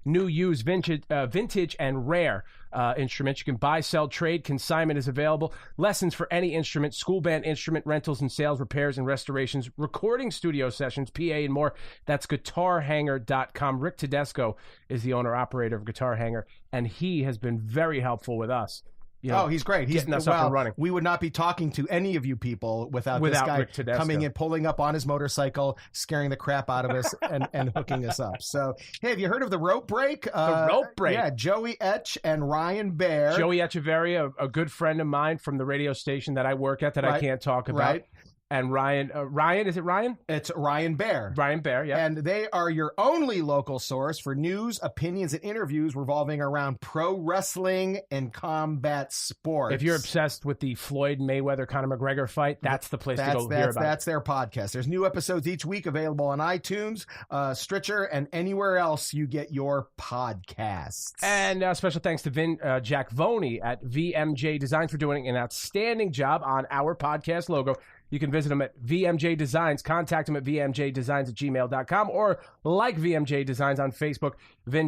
new, used, vintage and rare instruments. You can buy, sell, trade. Consignment is available. Lessons for any instrument, school band instrument rentals and sales, repairs and restorations, recording studio sessions, PA and more. That's GuitarHanger.com. Rick Tedesco is the owner-operator of Guitar Hanger, and he has been very helpful with us. He's great. He's getting us up and running. We would not be talking to any of you people without this guy Rick Tedesco coming in, pulling up on his motorcycle, scaring the crap out of us, and hooking us up. So, hey, have you heard of the Rope Break? The Rope Break. Yeah, Joey Etch and Ryan Baer. Joey Echeverria, a good friend of mine from the radio station that I work at that I can't talk about. Right. And Ryan, is it Ryan? It's Ryan Baer. Ryan Baer, yeah. And they are your only local source for news, opinions, and interviews revolving around pro wrestling and combat sports. If you're obsessed with the Floyd Mayweather-Conor McGregor fight, that's the place to go hear about it. That's their podcast. There's new episodes each week available on iTunes, Stitcher, and anywhere else you get your podcasts. And special thanks to Jack Voney at VMJ Designs for doing an outstanding job on our podcast logo. You can visit them at VMJ Designs. Contact them at vmjdesigns@gmail.com or like VMJ Designs on Facebook. Vin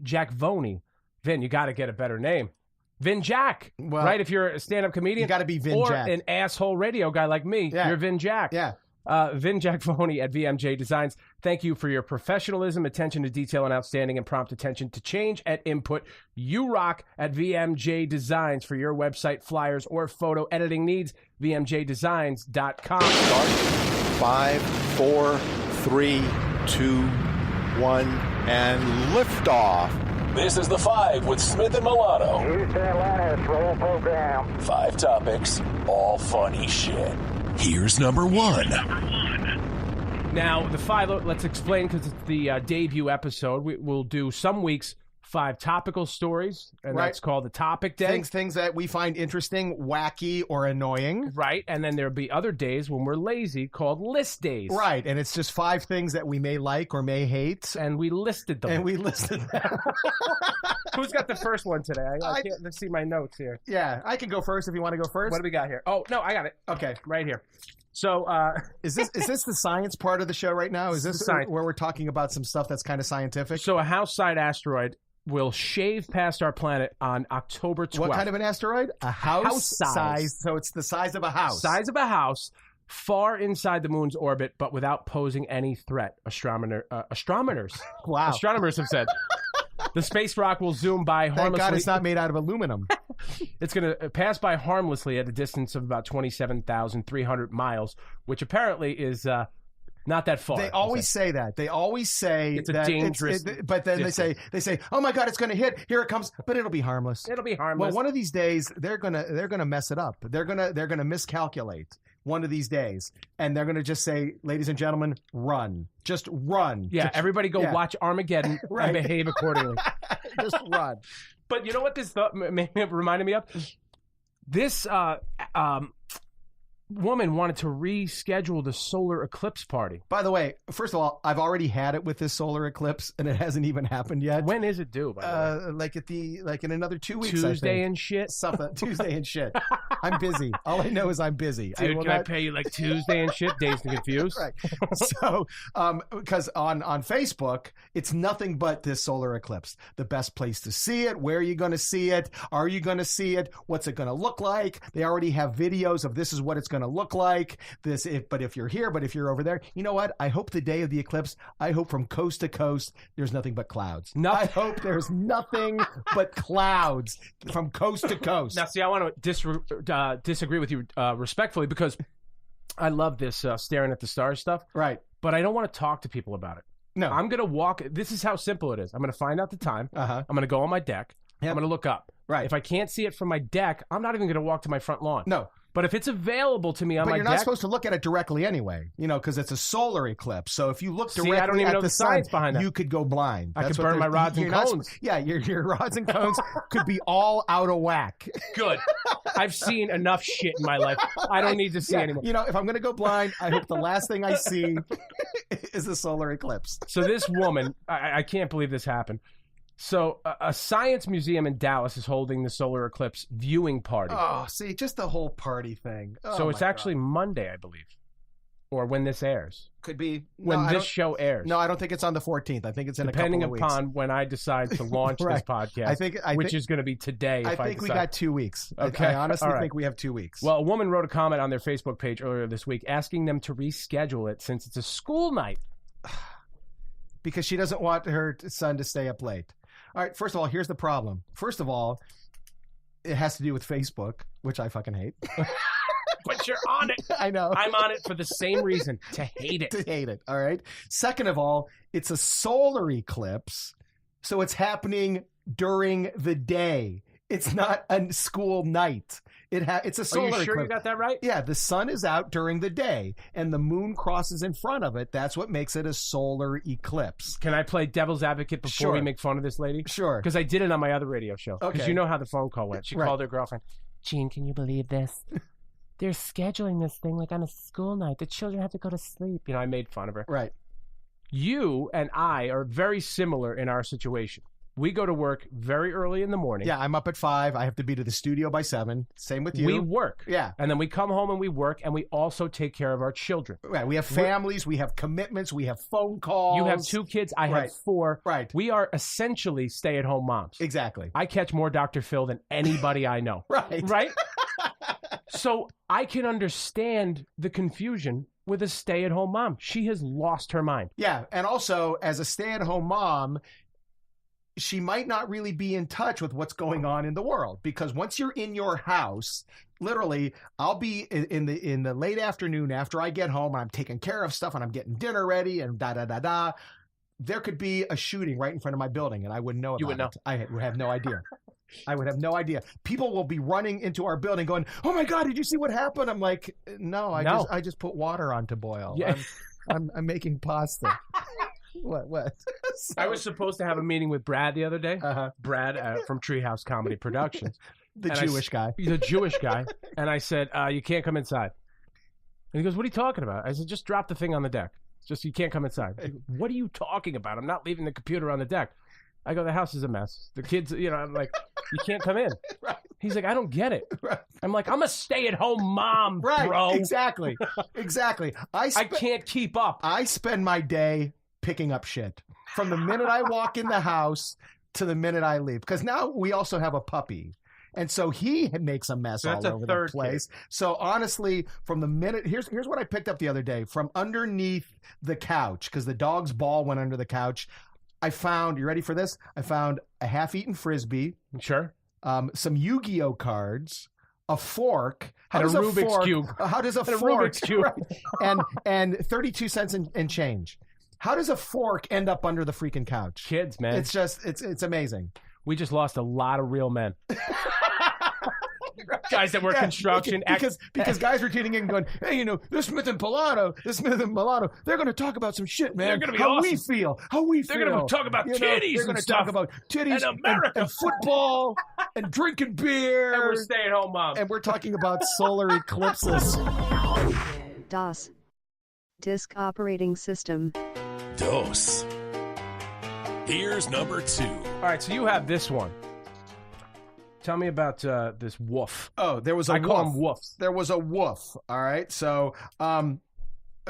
Jack Voney. Vin, you got to get a better name. Vin Jack, right? If you're a stand-up comedian. You got to be Vin Jack. Or an asshole radio guy like me. Yeah. You're Vin Jack. Yeah. Vin Jack Voney at VMJ Designs. Thank you for your professionalism, attention to detail, and outstanding and prompt attention to change and input. You rock at VMJ Designs for your website, flyers, or photo editing needs. VMJDesigns.com. Start. 5, 4, 3, 2, 1, and liftoff. This is The Five with Smith and Milano. Houston, Atlantis, roll program. 5 topics, all funny shit. Here's number 1. Now, the 5, let's explain, because it's the debut episode. We'll do some weeks 5 topical stories, and that's called the topic day. Things that we find interesting, wacky, or annoying. Right, and then there'll be other days when we're lazy called list days. Right, and it's just 5 things that we may like or may hate. And we listed them. Who's got the first one today? I can't see my notes here. Yeah, I can go first if you want to go first. What do we got here? Oh, no, I got it. Okay. Right here. So, is this the science part of the show right now? Is this where we're talking about some stuff that's kind of scientific? So a house-side asteroid will shave past our planet on October 12th. What kind of an asteroid? A house size. So it's the size of a house. Size of a house, far inside the moon's orbit, but without posing any threat. Astronomers have said. The space rock will zoom by harmlessly. Thank God it's not made out of aluminum. It's going to pass by harmlessly at a distance of about 27,300 miles, which apparently is not that far. They always say that. They always say it's a dangerous. But then distance. they say, "Oh my God, it's going to hit! Here it comes!" But it'll be harmless. It'll be harmless. Well, one of these days they're gonna mess it up. They're gonna miscalculate one of these days, and they're gonna just say, "Ladies and gentlemen, run! Just run!" Yeah, everybody go watch Armageddon and behave accordingly. Just run. But you know what this reminded me of? This woman wanted to reschedule the solar eclipse party. By the way, first of all, I've already had it with this solar eclipse, and it hasn't even happened yet. When is it due? By the way? Like in another 2 weeks. Tuesday and shit. Something. Tuesday and shit. I'm busy. All I know is I'm busy. Dude, can I pay you like Tuesday and shit? Dazed and Confused. Right. So, because on Facebook, it's nothing but this solar eclipse. The best place to see it. Where are you going to see it? Are you going to see it? What's it going to look like? They already have videos of this is what it's going to look like. But if you're here, but if you're over there, you know what? I hope the day of the eclipse, I hope from coast to coast, there's nothing but clouds. I hope there's nothing but clouds from coast to coast. Now, see, I want to disagree with you respectfully, because I love this staring at the stars stuff. Right. But I don't want to talk to people about it. No. I'm going to walk. This is how simple it is. I'm going to find out the time. I'm going to go on my deck. Yep. I'm going to look up. Right. If I can't see it from my deck, I'm not even going to walk to my front lawn. No. But if it's available to me on my deck... But you're not supposed to look at it directly anyway, because it's a solar eclipse. So if you look directly I don't even at know the science behind that. You could go blind. I could burn my rods and cones. Your rods and cones could be all out of whack. Good. I've seen enough shit in my life. I don't need to see anymore. If I'm going to go blind, I hope the last thing I see is the solar eclipse. So this woman, I can't believe this happened. So a science museum in Dallas is holding the solar eclipse viewing party. Oh, see, just the whole party thing. Oh, so it's actually Monday, I believe. or when this airs. Could be When this show airs. No, I don't think it's on the 14th. I think it's in depending a couple of weeks. upon when I decide to launch Right. this podcast, which is going to be today. I think we got 2 weeks. Okay. I honestly All right. think we have 2 weeks. Well, a woman wrote a comment on their Facebook page earlier this week asking them to reschedule it since it's a school night. Because she doesn't want her son to stay up late. All right, first of all, here's the problem. First of all, it has to do with Facebook, which I fucking hate. But you're on it. I know. I'm on it for the same reason, to hate it. To hate it, all right? Second of all, it's a solar eclipse, so it's happening during the day. It's not a school night. It's a solar Are you sure eclipse. you got that right? Yeah, the sun is out during the day, and the moon crosses in front of it. That's what makes it a solar eclipse. Can I play devil's advocate before we make fun of this lady? Sure. Because I did it on my other radio show. Because Okay. you know how the phone call went. She Right. called her girlfriend. Gene, can you believe this? They're scheduling this thing like on a school night. The children have to go to sleep. You know, I made fun of her. Right. You and I are very similar in our situation. We go to work very early in the morning. Yeah, I'm up at 5. I have to be to the studio by 7. Same with you. We work. Yeah. And then we come home and we work, and we also take care of our children. Right. We have families. We have commitments. We have phone calls. You have 2 kids. I Right. have 4. Right. We are essentially stay-at-home moms. Exactly. I catch more Dr. Phil than anybody I know. Right. Right? So I can understand the confusion with a stay-at-home mom. She has lost her mind. Yeah. And also, as a stay-at-home mom, she might not really be in touch with what's going on in the world, because once you're in your house, literally, I'll be in the late afternoon after I get home, and I'm taking care of stuff, and I'm getting dinner ready, and da-da-da-da. There could be a shooting right in front of my building, and I wouldn't know about You would know. it. I would have no idea. I would have no idea. People will be running into our building going, "Oh my God, did you see what happened?" I'm like, "No, I just put water on to boil. Yeah. I'm making pasta." What? I was supposed to have a meeting with Brad the other day. Uh-huh. Brad from Treehouse Comedy Productions. The And Jewish guy. He's a Jewish guy. And I said, you can't come inside. And he goes, what are you talking about? I said, just drop the thing on the deck. It's just, you can't come inside. He goes, what are you talking about? I'm not leaving the computer on the deck. I go, the house is a mess. The kids, I'm like, you can't come in. Right. He's like, I don't get it. Right. I'm like, I'm a stay-at-home mom, Right. bro. Exactly. I can't keep up. I spend my day picking up shit from the minute I walk in the house to the minute I leave. Because now we also have a puppy. And so he makes a mess all over the place. So honestly, from the minute, here's what I picked up the other day. From underneath the couch, because the dog's ball went under the couch, I found, you ready for this? I found a half-eaten Frisbee. Sure. Some Yu-Gi-Oh cards, a fork. And a Rubik's Cube. How does a And a fork? Rubik's Cube. Right, and 32 cents and change. How does a fork end up under the freaking couch? Kids, man. It's just, it's amazing. We just lost a lot of real men. Guys that work construction. Because guys were tuning in and going, hey, this Smith and Milano, they're going to talk about some shit, man. They're going to be how awesome. we feel. They're going to talk about titties They're going to talk about titties and America. and football and drinking beer. And we're stay-at-home moms. And we're talking about solar eclipses. DOS. Disk Operating System. DOS. Here's number 2. All right, so you have this one. Tell me about this woof. Oh, there was a I woof. call them woofs. There was a woof. All right. So,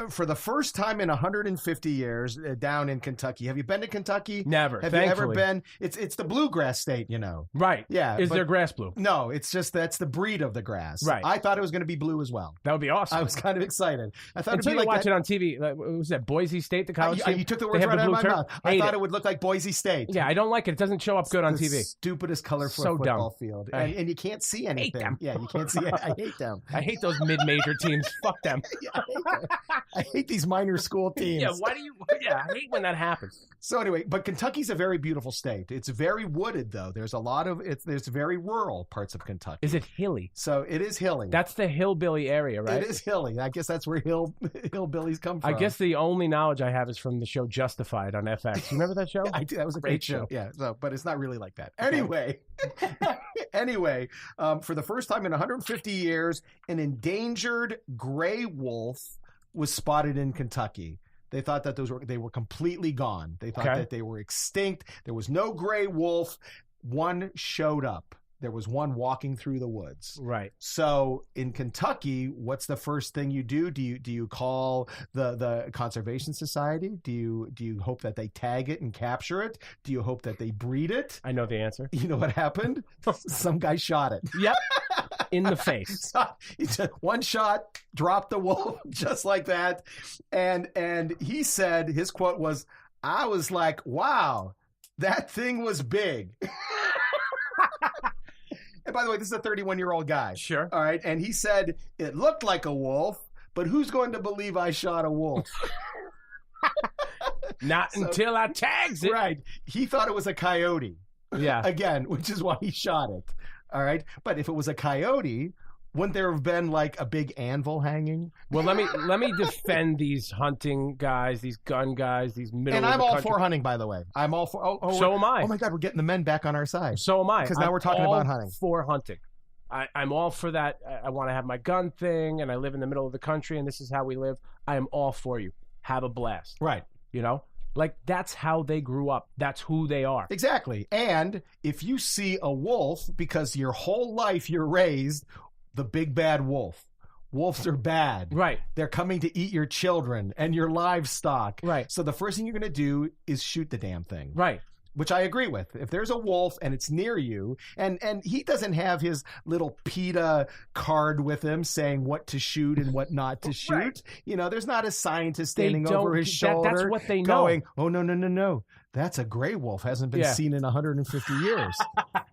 for the first time in 150 years, down in Kentucky. Have you been to Kentucky? Never. Have thankfully. you ever been? It's the bluegrass state, Right. Yeah. Is there grass blue? No, it's just that's the breed of the grass. Right. I thought it was going to be blue as well. That would be awesome. I was kind of excited. I thought Until it'd be you like watch it on TV. Like, what was that Boise State, the college team? You took the They words have right out of blue my turf? mouth. I Hate thought it would look like Boise State. Yeah, I don't like it. It doesn't show up good on the TV. Stupidest color for So a football dumb. field, and you can't see anything. them. Yeah, you can't see it. I hate them. I hate those mid-major teams. Fuck them. I hate these minor school teams. Yeah, why do you? Yeah, I hate when that happens. So anyway, but Kentucky's a very beautiful state. It's very wooded, though. There's a lot of there's very rural parts of Kentucky. Is it hilly? So it is hilly. That's the hillbilly area, right? It is hilly. I guess that's where hillbillies come from. I guess the only knowledge I have is from the show Justified on FX. You remember that show? I do. That was a great show. Yeah. So, but it's not really like that. Anyway, for the first time in 150 years, an endangered gray wolf was spotted in Kentucky. They thought that they were completely gone. They thought that they were extinct. There was no gray wolf. One showed up. there was one walking through the woods. Right. So in Kentucky, what's the first thing you do? Do you call the conservation society? Do you hope that they tag it and capture it? Do you hope that they breed it? I know the answer. You know what happened? Some guy shot it. Yep. In the face. He took one shot, dropped the wolf just like that. And he said, his quote was, I was like, wow, that thing was big. And by the way, this is a 31-year-old guy. Sure. All right. And he said, it looked like a wolf, but who's going to believe I shot a wolf? Not until I tags it. Right. He thought it was a coyote. Yeah. Again, which is why he shot it. All right. But if it was a coyote, wouldn't there have been like a big anvil hanging? Well, let me defend these hunting guys, these gun guys, these middle. And of I'm the all country. for hunting, by the way. I'm all for. So am I. Oh my God, we're getting the men back on our side. So am I. Because now I'm we're talking all about hunting. For hunting. I'm all for that. I want to have my gun thing, and I live in the middle of the country, and this is how we live. I am all for you. Have a blast. Right. You know? Like, that's how they grew up. That's who they are. Exactly. And if you see a wolf, because your whole life you're raised the big bad wolf. Wolves are bad. Right. They're coming to eat your children and your livestock. Right. So the first thing you're going to do is shoot the damn thing. Right. Which I agree with. If there's a wolf and it's near you, and he doesn't have his little PETA card with him saying what to shoot and what not to shoot. Right. You know, there's not a scientist They standing over don't- his shoulder. that's what they know. Going, oh, no. That's a gray wolf. Hasn't been Yeah. seen in 150 years.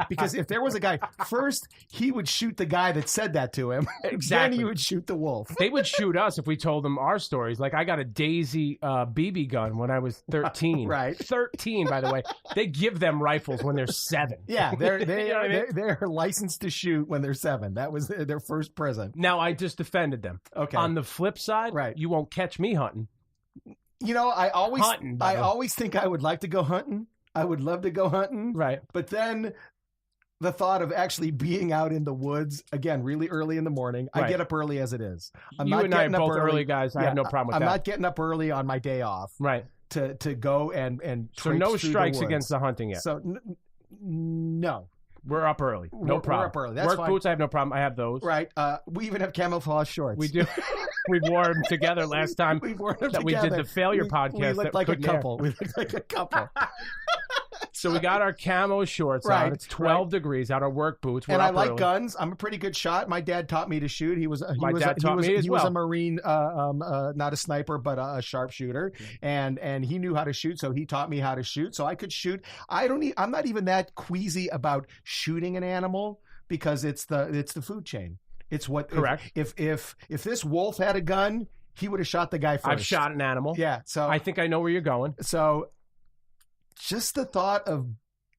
Because if there was a guy, first he would shoot the guy that said that to him. Exactly. Then he would shoot the wolf. They would shoot us if we told them our stories. Like, I got a Daisy BB gun when I was 13. Right. 13, by the way. They give them rifles when they're 7. Yeah, You know what I mean? they're licensed to shoot when they're 7. That was their first present. Now, I just defended them. Okay. On the flip side, Right. you won't catch me hunting. You know, I always Hunting, brother. think I would like to go hunting. I would love to go hunting. Right. But then the thought of actually being out in the woods, again, really early in the morning. I Right. get up early as it is. I'm You not and I are getting up both early guys. I have no problem with I'm that. not getting up early on my day off Right. to go and So traipse no through the strikes woods. against the hunting yet. So no. We're up early. No We're problem. up early. That's Work fine. boots, I have no problem. I have those. Right. We even have camouflage shorts. We do. We wore them together last time We've worn them that we did together. the failure We podcast. looked that like a couldn't air. couple. We looked like a couple. So we got our camo shorts Right, on. It's 12 degrees out. Our work boots. We're And I up like early. guns. I'm a pretty good shot. My dad taught me to shoot. He was My dad taught me as he was well. a Marine, not a sniper, but a sharpshooter, and he knew how to shoot. So he taught me how to shoot. So I could shoot. I'm not even that queasy about shooting an animal because it's the food chain. It's what Correct. If this wolf had a gun, he would have shot the guy first. I've shot an animal. Yeah. So I think I know where you're going. So just the thought of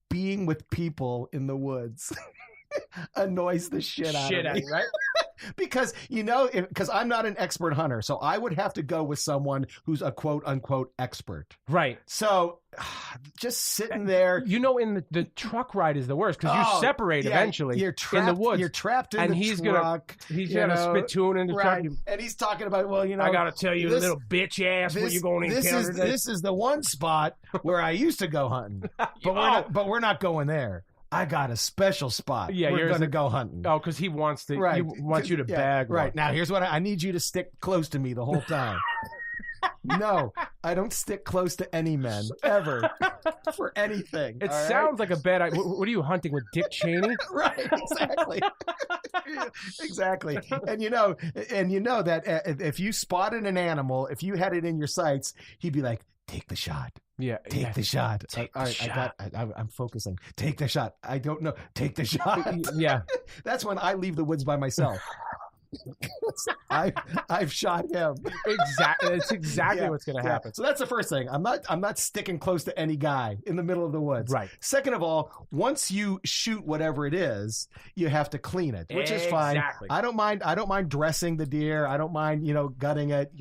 being with people in the woods annoys the shit out of me. right? Because, because I'm not an expert hunter, so I would have to go with someone who's a quote unquote expert. Right. So just sitting there. You know, in the truck ride is the worst because you separate yeah, eventually you're trapped, in the woods. You're trapped in and the he's truck. He's you got a know, spittoon in the right. truck. And he's talking about, I got to tell you, this- little bitch ass, what you going to encounter today. This is the one spot where I used to go hunting, but we're not going there. I got a special spot. Yeah, we're yours going to is- go hunting. Oh, because he wants to. Right. He wants you to Yeah, bag. Right. one. Now, here's what I need you to stick close to me the whole time. No, I don't stick close to any men ever for anything. It all right? sounds like a bad idea. What are you hunting with, Dick Cheney? Right, exactly. Exactly. And you know that if you spotted an animal, if you had it in your sights, he'd be like, take the shot. Yeah. Take the shot. Take All the right, shot. I'm focusing. Take the shot. I don't know. Take the shot. Yeah. That's when I leave the woods by myself. I've shot him. Exactly. It's exactly Yeah, what's going to yeah. happen. So that's the first thing. I'm not sticking close to any guy in the middle of the woods. Right. Second of all, once you shoot whatever it is, you have to clean it, which is fine. Exactly. I don't mind dressing the deer. I don't mind, gutting it,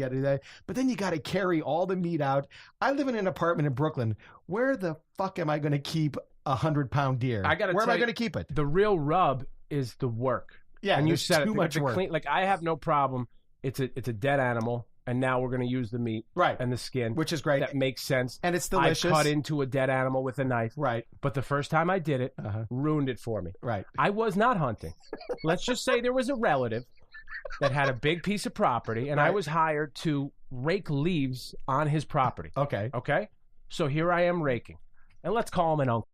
but then you got to carry all the meat out. I live in an apartment in Brooklyn. Where the fuck am I going to keep a 100-pound deer? I gotta Where am tell I you- going to keep it? The real rub is the work. Yeah, and you there's said too it, much the work. Like, I have no problem. It's a dead animal. and now we're going to use the meat Right. and the skin. Which is great. That makes sense. And it's delicious. I cut into a dead animal with a knife. Right. But the first time I did it, ruined it for me. Right. I was not hunting. Let's just say there was a relative that had a big piece of property, and I was hired to rake leaves on his property. Okay. Okay? So here I am raking. And let's call him an uncle.